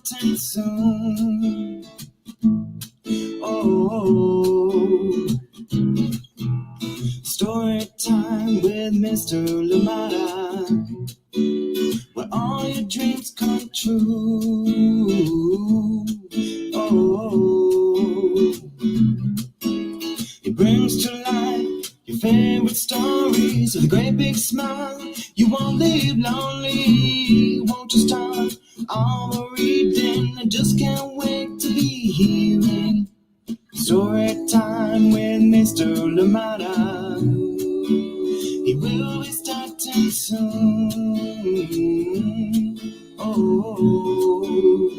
starting soon. Oh, story time with Mr. Lamada, where all your dreams come true. Oh, he brings to life your favorite stories with a great big smile. You won't live lonely, won't you start all the reading? I just can't wait to be hearing story time with Mr. Lamada. He will be starting soon. Oh,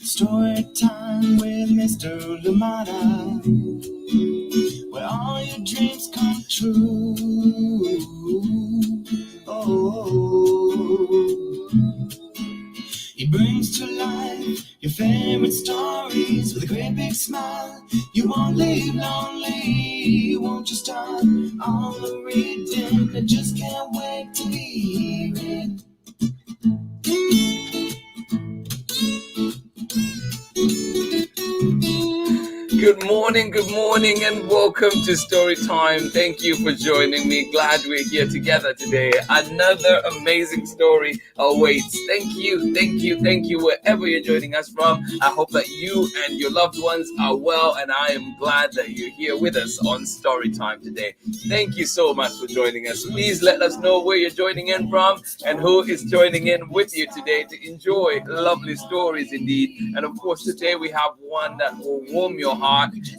story time with Mr. Lamada, where all your dreams come true. Oh, he brings to life your favorite stories with a great big smile. You won't live lonely, won't you start all the reading? I just can't wait to be hearing. Good morning, and welcome to Story Time. Thank you for joining me. Glad we're here together today. Another amazing story awaits. Thank you, wherever you're joining us from. I hope that you and your loved ones are well, and I am glad that you're here with us on Story Time today. Thank you so much for joining us. Please let us know where you're joining in from and who is joining in with you today to enjoy lovely stories indeed. And of course, today we have one that will warm your heart,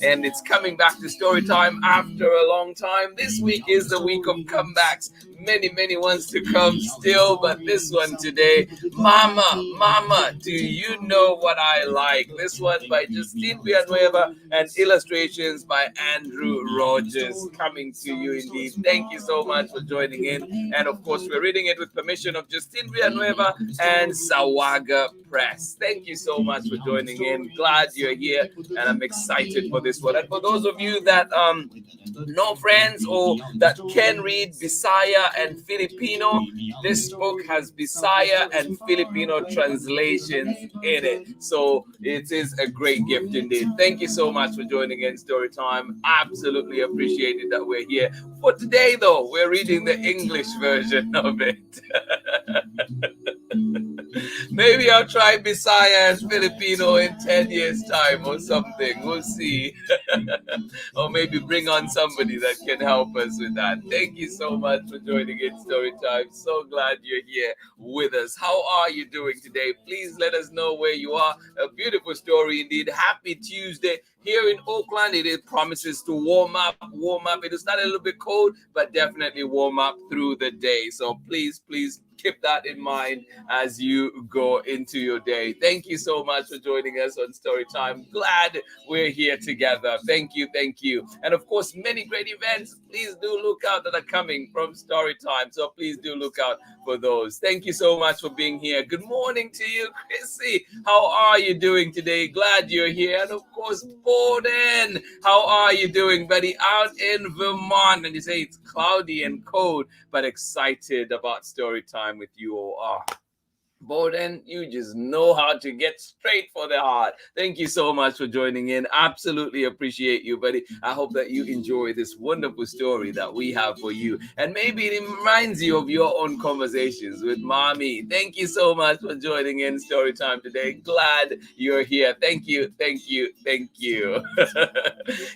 and it's coming back to Story Time after a long time. This week is the week of comebacks. Many ones to come still, but this one today, Mama, do you know what I like? This one by Justine Villanueva and illustrations by Andrew RODGERS, coming to you indeed. Thank you so much for joining in. And of course, we're reading it with permission of Justine Villanueva and Sawaga Press. Thank you so much for joining in. Glad you're here, and I'm excited for this one. And for those of you that know friends or that can read Bisaya and Filipino, this book has Bisaya and Filipino translations in it. So it is a great gift indeed. Thank you so much for joining in Story Time. Absolutely appreciated that we're here. For today, though, we're reading the English version of it. Maybe I'll try Bisaya and Filipino in 10 years' time or something. We'll see. Or maybe bring on somebody that can help us with that. Thank you so much for joining in Story Time. So glad you're here with us. How are you doing today? Please let us know where you are. A beautiful story indeed. Happy Tuesday. Here in Oakland, it promises to warm up. It will start a little bit cold, but definitely warm up through the day. So please keep that in mind as you go into your day. Thank you so much for joining us on Story Time. Glad we're here together. Thank you. And of course, many great events. Please do look out that are coming from Story Time. So please do look out for those. Thank you so much for being here. Good morning to you, Chrissy. How are you doing today? Glad you're here. And of course, Borden, how are you doing, buddy? Out in Vermont, and you say it's cloudy and cold, but excited about Story Time with you all. Borden, you just know how to get straight for the heart. Thank you so much for joining in. Absolutely appreciate you, buddy. I hope that you enjoy this wonderful story that we have for you. And maybe it reminds you of your own conversations with Mommy. Thank you so much for joining in Story Time today. Glad you're here. Thank you.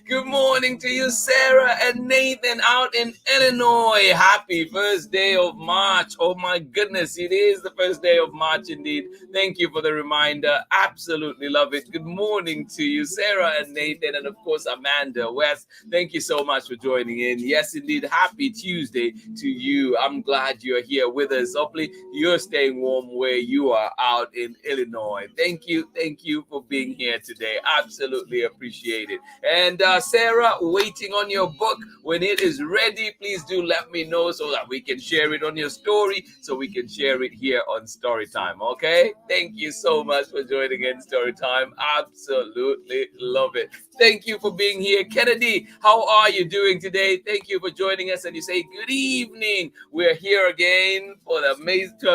Good morning to you, Sarah and Nathan out in Illinois. Happy first day of March. Oh my goodness, it is the first day of March indeed. Thank you for the reminder. Absolutely love it. Good morning to you, Sarah and Nathan, and of course Amanda West. Thank you so much for joining in. Yes, indeed. Happy Tuesday to you. I'm glad you're here with us. Hopefully you're staying warm where you are out in Illinois. Thank you for being here today. Absolutely appreciate it. And Sarah, waiting on your book. When it is ready, please do let me know so that we can share it on your story, so we can share it here on Story story time. Okay, thank you so much for joining in story time. Absolutely love it. Thank you for being here. Kennedy, how are you doing today? Thank you for joining us. And you say good evening. We're here again for the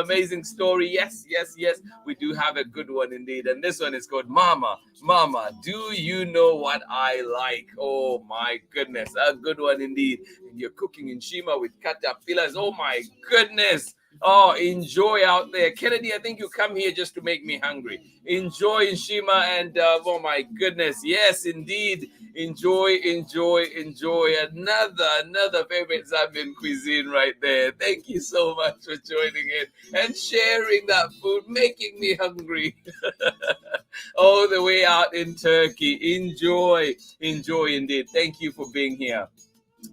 amazing story. Yes, yes, yes, we do have a good one indeed, and this one is called Mama, Mama, do you know what I like? Oh my goodness, a good one indeed. And you're cooking in Shima with caterpillars. Oh my goodness. Oh, enjoy out there. Kennedy, I think you come here just to make me hungry. Enjoy in Shima, and oh my goodness, yes, indeed. Enjoy, enjoy, enjoy. Another favorite Zambian cuisine right there. Thank you so much for joining in and sharing that food, making me hungry. All the way out in Turkey. Enjoy, enjoy indeed. Thank you for being here.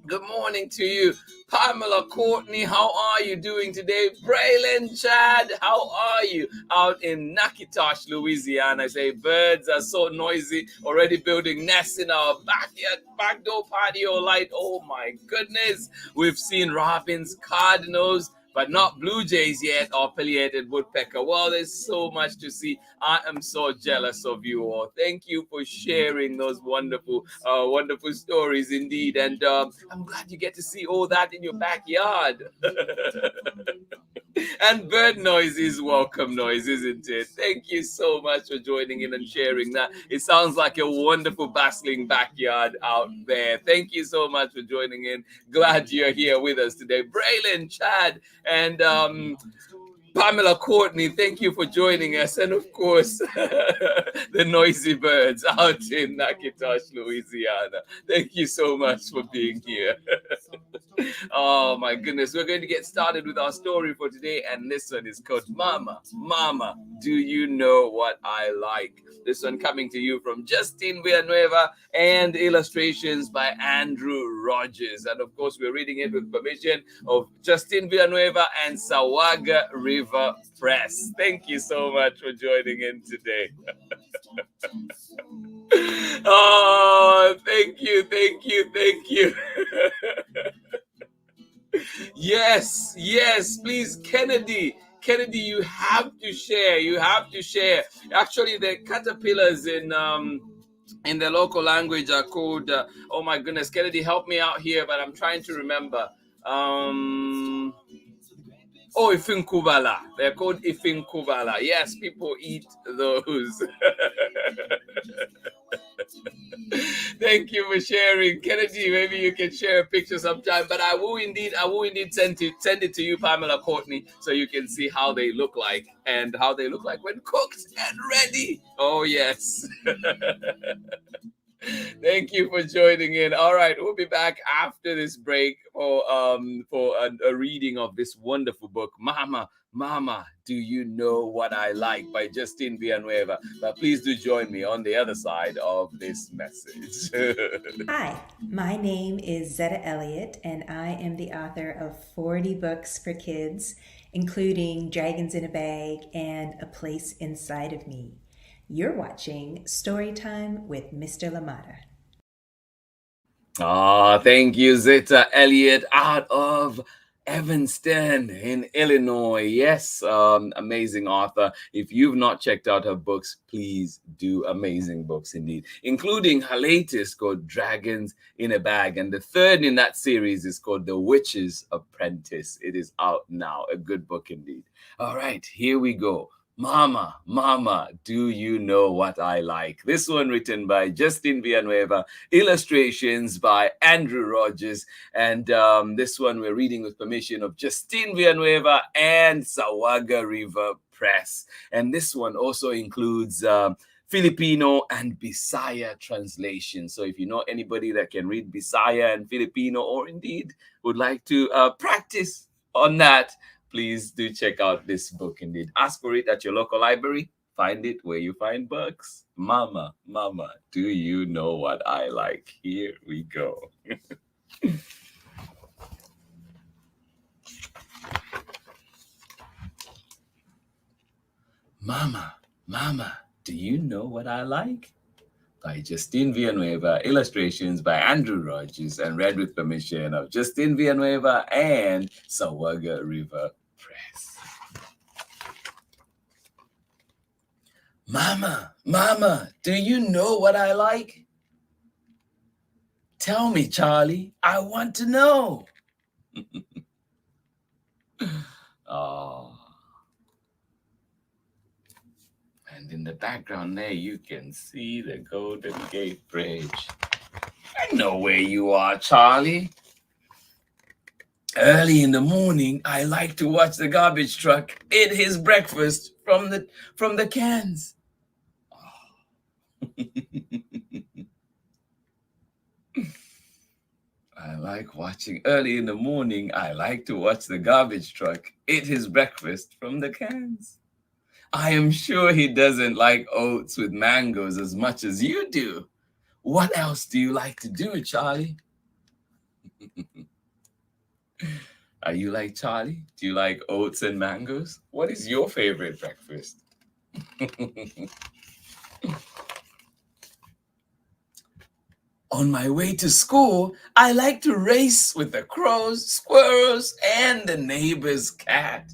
Good morning to you, Pamela Courtney. How are you doing today? Braylon Chad, how are you? Out in Nakitosh, Louisiana. I say birds are so noisy, already building nests in our backyard, back door patio light. Oh my goodness. We've seen robins, cardinals, but not blue jays yet, or pileated woodpecker. Well, there's so much to see. I am so jealous of you all. Thank you for sharing those wonderful, wonderful stories indeed. And I'm glad you get to see all that in your backyard. And bird noise is welcome noise, isn't it? Thank you so much for joining in and sharing that. It sounds like a wonderful, bustling backyard out there. Thank you so much for joining in. Glad you're here with us today. Braylon, Chad, and Pamela Courtney, thank you for joining us. And of course, the noisy birds out in Nakitosh, Louisiana. Thank you so much for being here. Oh my goodness, we're going to get started with our story for today, and this one is called Mama, Mama, do you know what I like? This one coming to you from Justine Villanueva and illustrations by Andrew Rogers. And of course, we're reading it with permission of Justine Villanueva and Sawaga River Press. Thank you so much for joining in today. Oh, thank you, thank you, thank you. Yes, yes, please, Kennedy. Kennedy, you have to share. You have to share. Actually, the caterpillars in the local language are called. Oh my goodness, Kennedy, help me out here. But I'm trying to remember. Oh, ifinkubala. They're called ifinkubala. Yes, people eat those. Thank you for sharing, Kennedy. Maybe you can share a picture sometime. But I will indeed send it to you, Pamela Courtney, so you can see how they look like and how they look like when cooked and ready. Oh yes. Thank you for joining in. All right, we'll be back after this break for a reading of this wonderful book, Mama, Mama, Do You Know What I Like by Justine Villanueva. But please do join me on the other side of this message. Hi, my name is Zetta Elliott, and I am the author of 40 books for kids, including Dragons in a Bag and A Place Inside of Me. You're watching Storytime with Mr. LaMotta. Thank you, Zeta Elliott, out of Evanston in Illinois. Yes, amazing author. If you've not checked out her books, please do. Amazing books indeed, including her latest called Dragons in a Bag. And the third in that series is called The Witch's Apprentice. It is out now. A good book indeed. All right, here we go. Mama, Mama, Do You Know What I Like? This one written by Justine Villanueva, illustrations by Andrew Rogers, and this one we're reading with permission of Justine Villanueva and Sawaga River Press. And this one also includes Filipino and Bisaya translation. So if you know anybody that can read Bisaya and Filipino, or indeed would like to practice on that, please do check out this book indeed. Ask for it at your local library. Find it where you find books. Mama, Mama, Do You Know What I Like? Here we go. Mama, Mama, Do You Know What I Like? By Justine Villanueva, illustrations by Andrew Rogers, and read with permission of Justine Villanueva and Sawaga River Press. Mama, do you know what I like? Tell me, Charlie. I want to know. Oh. And in the background there, you can see the Golden Gate Bridge. I know where you are, Charlie. Early in the morning, I like to watch the garbage truck eat his breakfast from the cans. I like watching early in the morning. I like to watch the garbage truck eat his breakfast from the cans. I am sure he doesn't like oats with mangoes as much as you do. What else do you like to do, Charlie? Are you like Charlie? Do you like oats and mangoes? What is your favorite breakfast? On my way to school, I like to race with the crows, squirrels, and the neighbor's cat.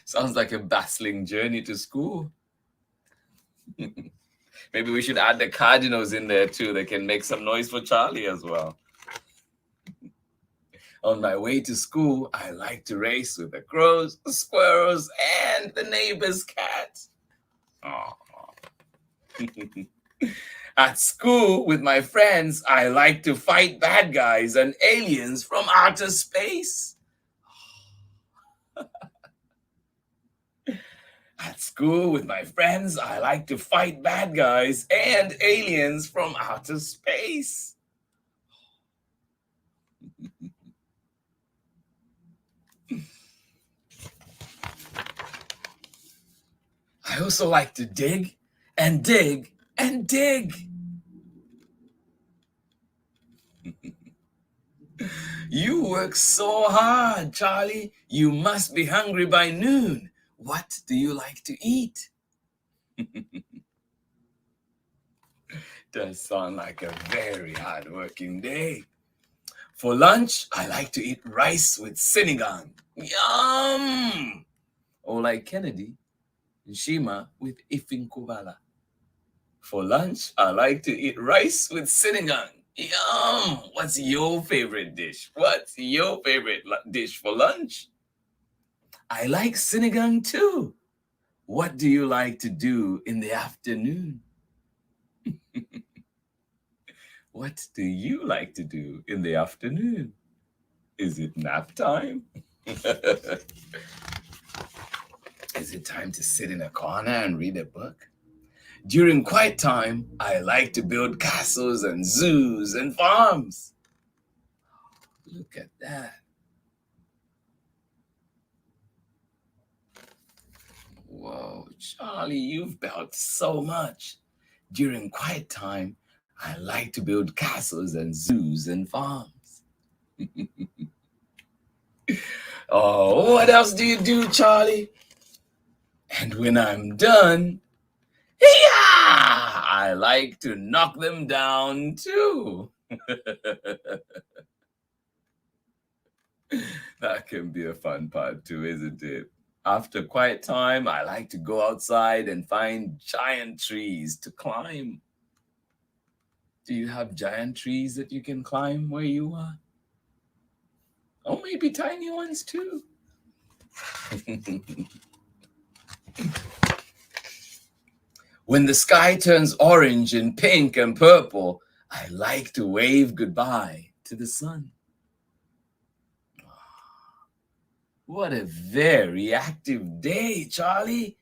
Sounds like a bustling journey to school. Maybe we should add the cardinals in there too. They can make some noise for Charlie as well. On my way to school, I like to race with the crows, the squirrels, and the neighbor's cat. At school with my friends, I like to fight bad guys and aliens from outer space. At school with my friends, I like to fight bad guys and aliens from outer space. I also like to dig and dig and dig. You work so hard, Charlie. You must be hungry by noon. What do you like to eat? Does sound like a very hard-working day. For lunch, I like to eat rice with sinigang. Yum! Or like Kennedy, Shima with ifing kubala. For lunch, I like to eat rice with sinigang. Yum! What's your favorite dish? What's your favorite dish for lunch? I like sinigang too. What do you like to do in the afternoon? What do you like to do in the afternoon? Is it nap time? Is it time to sit in a corner and read a book? During quiet time, I like to build castles and zoos and farms. Look at that. Whoa, Charlie, you've built so much. During quiet time, I like to build castles and zoos and farms. Oh, what else do you do, Charlie? And when I'm done, I like to knock them down too. That can be a fun part too, isn't it? After quiet time, I like to go outside and find giant trees to climb. Do you have giant trees that you can climb where you are? Or maybe tiny ones too. When the sky turns orange and pink and purple, I like to wave goodbye to the sun. What a very active day, Charlie.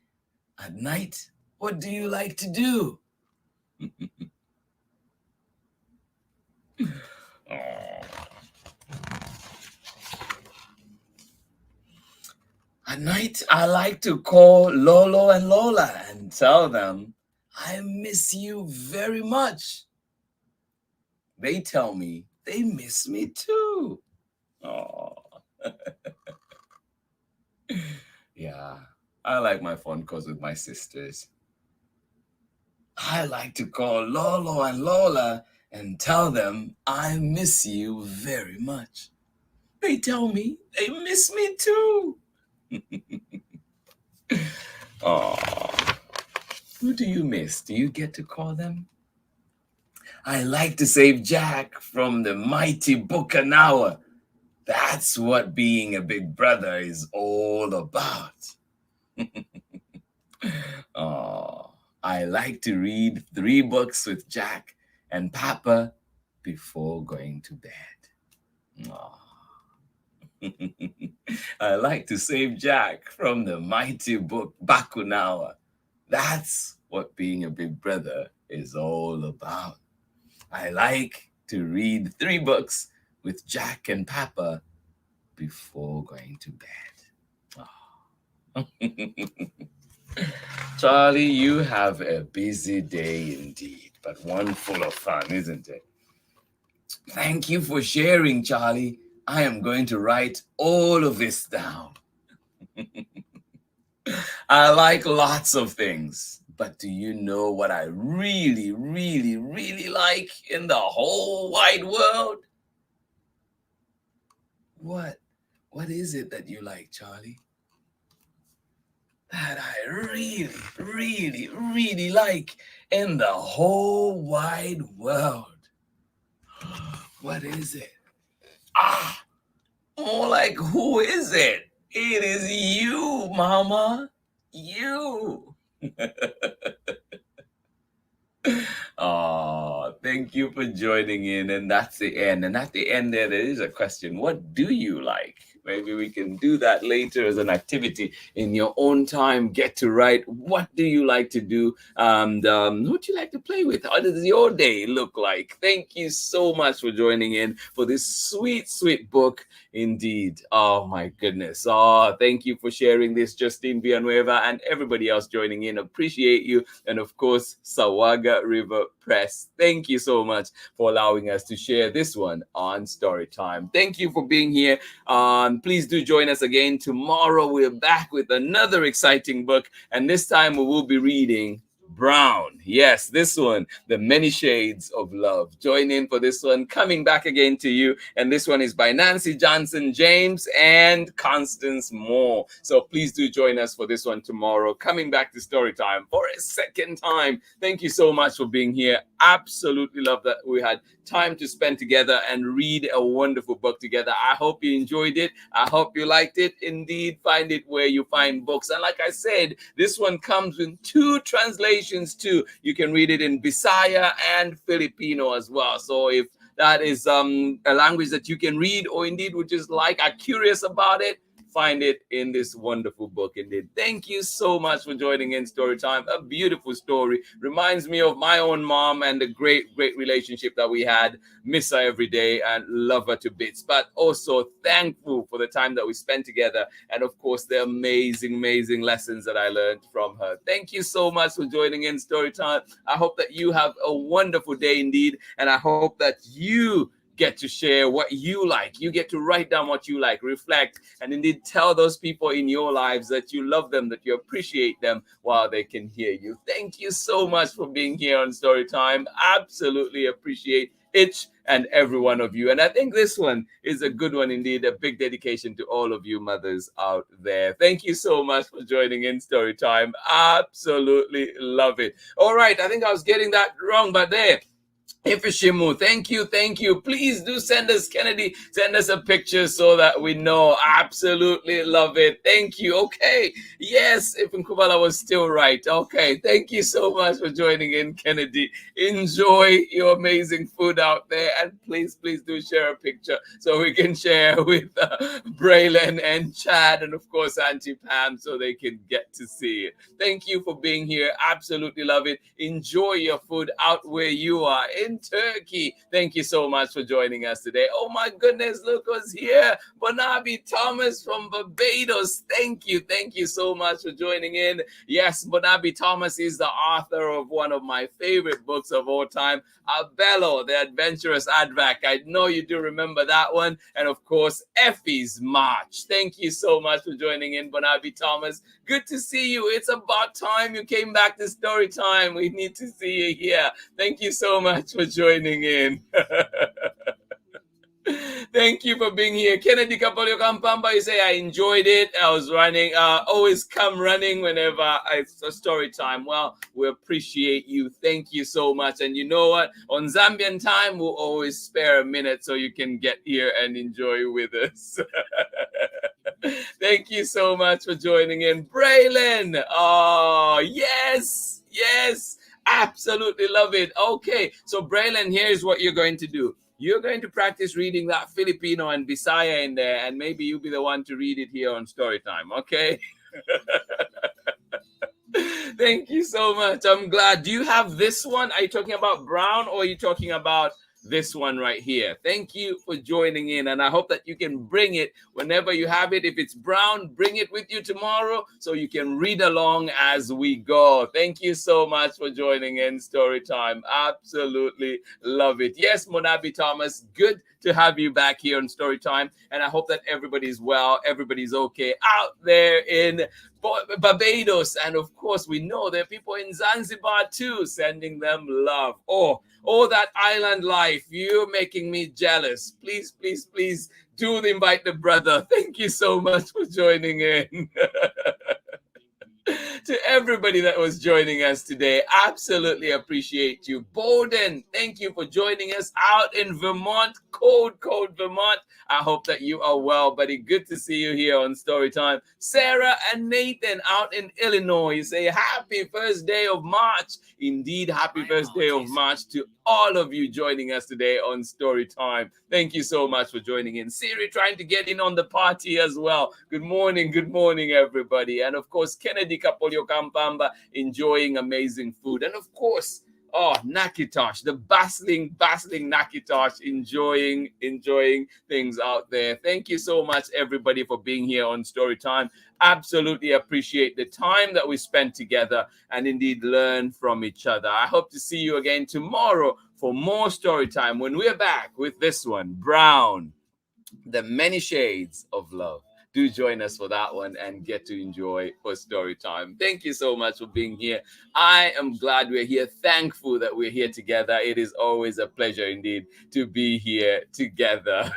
At night, what do you like to do? At night, I like to call Lolo and Lola and tell them, I miss you very much. They tell me they miss me too. Oh. Yeah, I like my phone calls with my sisters. I like to call Lolo and Lola and tell them I miss you very much. They tell me they miss me too. Oh, who do you miss? Do you get to call them? I like to save Jack from the mighty Buchanawa. That's what being a big brother is all about. Oh, I like to read 3 books with Jack and Papa before going to bed. Oh. I like to save Jack from the mighty book Bakunawa. That's what being a big brother is all about. I like to read 3 books with Jack and Papa before going to bed. Oh. Charlie, you have a busy day indeed, but one full of fun, isn't it? Thank you for sharing, Charlie. I am going to write all of this down. I like lots of things, but do you know what I really, really, really like in the whole wide world? What is it that you like, Charlie? That I really, really, really like in the whole wide world. What is it? More like, who is it? It is you, Mama. You. Oh, thank you for joining in. And that's the end. And at the end there is a question. What do you like? Maybe we can do that later as an activity in your own time. Get to write. What do you like to do? And who do you like to play with? How does your day look like? Thank you so much for joining in for this sweet, sweet book indeed. Oh, my goodness. Oh, thank you for sharing this, Justine Villanueva, and everybody else joining in. Appreciate you. And of course, Sawaga River Press. Thank you so much for allowing us to share this one on Storytime. Thank you for being here. Please do join us again tomorrow. We're back with another exciting book, and this time we will be reading Brown. Yes, this one, The Many Shades of Love. Join in for this one, coming back again to you. And this one is by Nancy Johnson James and Constance Moore. So please do join us for this one tomorrow, coming back to Storytime for a second time. Thank you so much for being here. Absolutely love that we had time to spend together and read a wonderful book together. I hope you enjoyed it. I hope you liked it. Indeed, find it where you find books. And like I said, this one comes with 2 translations too. You can read it in Bisaya and Filipino as well. So if that is a language that you can read, or indeed would just like, are curious about it, find it in this wonderful book indeed. Thank you so much for joining in Storytime. A beautiful story. Reminds me of my own mom and the great, great relationship that we had. Miss her every day and love her to bits. But also thankful for the time that we spent together. And of course, the amazing, amazing lessons that I learned from her. Thank you so much for joining in Storytime. I hope that you have a wonderful day indeed. And I hope that you get to share what you like. You get to write down what you like, reflect, and indeed tell those people in your lives that you love them, that you appreciate them while they can hear you. Thank you so much for being here on Storytime. Absolutely appreciate each and every one of you. And I think this one is a good one indeed, a big dedication to all of you mothers out there. Thank you so much for joining in Storytime. Absolutely love it. All right, I think I was getting that wrong, but there. Ifishimu, thank you. Please do send us, Kennedy, send us a picture so that we know. Absolutely love it. Thank you. Okay. Yes, if Nkubala was still right. Okay. Thank you so much for joining in, Kennedy. Enjoy your amazing food out there. And please do share a picture so we can share with Braylon and Chad and, of course, Auntie Pam so they can get to see it. Thank you for being here. Absolutely love it. Enjoy your food out where you are in Turkey. Thank you so much for joining us today. Oh my goodness, look who's here. Bonabi Thomas from Barbados. Thank you so much for joining in. Yes, Bonabi Thomas is the author of one of my favorite books of all time, Abello, the Adventurous Advac. I know you do remember that one. And of course, Effie's March. Thank you so much for joining in, Bonabi Thomas. Good to see you. It's about time you came back to Storytime. We need to see you here. Thank you so much for joining in. Thank you for being here. Kennedy Kapolyo Kampamba, you say I enjoyed it. I was running, always come running whenever it's a story time. Well, we appreciate you. Thank you so much. And you know what? On Zambian time, we'll always spare a minute so you can get here and enjoy with us. Thank you so much for joining in. Braylon, oh, yes, yes, absolutely love it. Okay, so Braylon, here's what you're going to do. You're going to practice reading that Filipino and Bisaya in there, and maybe you'll be the one to read it here on Storytime, okay? Thank you so much. I'm glad. Do you have this one? Are you talking about brown, or are you talking about this one right here? Thank you for joining in, and I hope that you can bring it whenever you have it. If it's brown, bring it with you tomorrow so you can read along as we go. Thank you so much for joining in Storytime. Absolutely love it. Yes, Monabi Thomas, good to have you back here on Storytime, and I hope that everybody's well, everybody's okay out there in Barbados, and of course we know there are people in Zanzibar too, sending them love. Oh, that island life, you're making me jealous. Please, please, please do invite the brother. Thank you so much for joining in. To everybody that was joining us today, absolutely appreciate you. Bowden, thank you for joining us out in Vermont, cold Vermont. I hope that you are well, buddy. Good to see you here on Storytime. Sarah and Nathan out in Illinois, you say happy first day of March. Indeed, happy first day of March to all of you joining us today on Storytime. Thank you so much for joining in. Siri trying to get in on the party as well. Good morning, everybody. And of course, Kennedy Kapolyo Kampamba enjoying amazing food. And of course, Nakitosh, the bustling Nakitosh, enjoying things out there. Thank you so much, everybody, for being here on Storytime. Absolutely appreciate the time that we spent together and indeed learn from each other. I hope to see you again tomorrow for more Storytime when we're back with this one, Brown, The Many Shades of Love. Do join us for that one and get to enjoy for story time. Thank you so much for being here. I am glad we're here. Thankful that we're here together. It is always a pleasure indeed to be here together.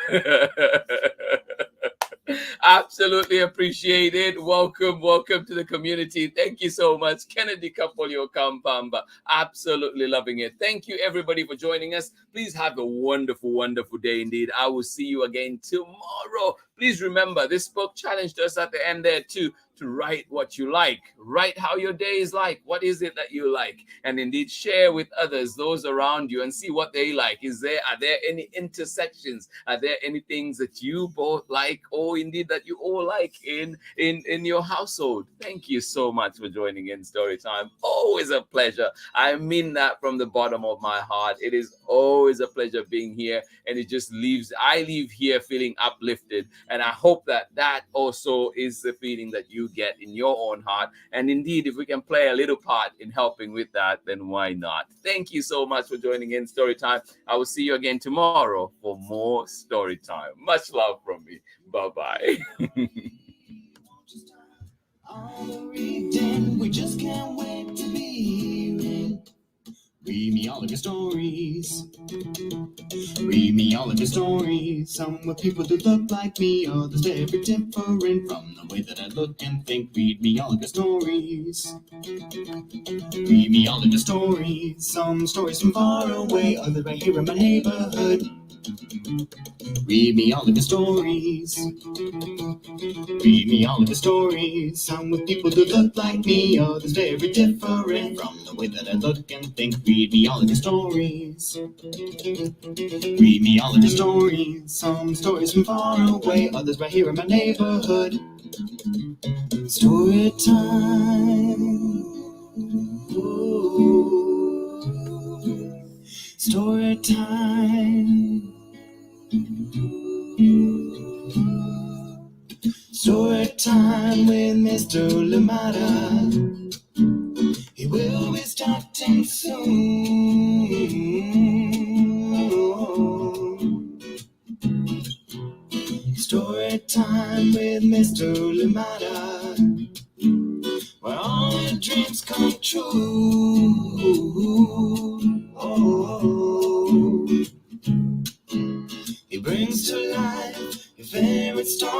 Absolutely appreciate it. Welcome to the community. Thank you so much. Kennedy Kapolyo Kampamba. Absolutely loving it. Thank you, everybody, for joining us. Please have a wonderful day indeed. I will see you again tomorrow. Please remember, this book challenged us at the end there too, to write what you like. Write how your day is like. What is it that you like? And indeed share with others, those around you, and see what they like. Are there any intersections? Are there any things that you both like, or indeed that you all like in your household? Thank you so much for joining in Storytime. Always a pleasure. I mean that from the bottom of my heart. It is always a pleasure being here, and I leave here feeling uplifted. And I hope that also is the feeling that you get in your own heart. And indeed, if we can play a little part in helping with that, then why not? Thank you so much for joining in Storytime. I will see you again tomorrow for more Storytime. Much love from me. Bye-bye. All the reading, we just can't wait to be hearing. Read me all of your stories. Read me all of your stories. Some with people that look like me, others very different from the way that I look and think. Read me all of your stories. Read me all of your stories. Some stories from far away, others right here in my neighborhood. Read me all of your stories. Read me all of your stories. Some with people that look like me, others very different from the way that I look and think. Read me all of your stories. Read me all of your stories. Some stories from far away, others right here in my neighborhood. Story time. Ooh. Story time. Story time with Mr. Lamada. He will be starting soon. Story time with Mr. Lamada, where all your dreams come true. Oh. He brings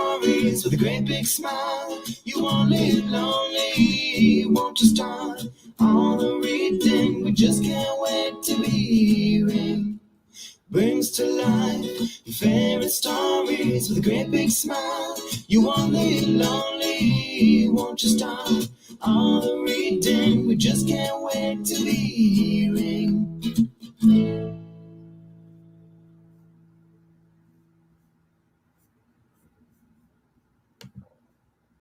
stories with a great big smile. You won't live lonely, won't you start all the reading? We just can't wait to be hearing. Brings to life your favorite stories with a great big smile. You won't live lonely, won't you start all the reading? We just can't wait to be hearing.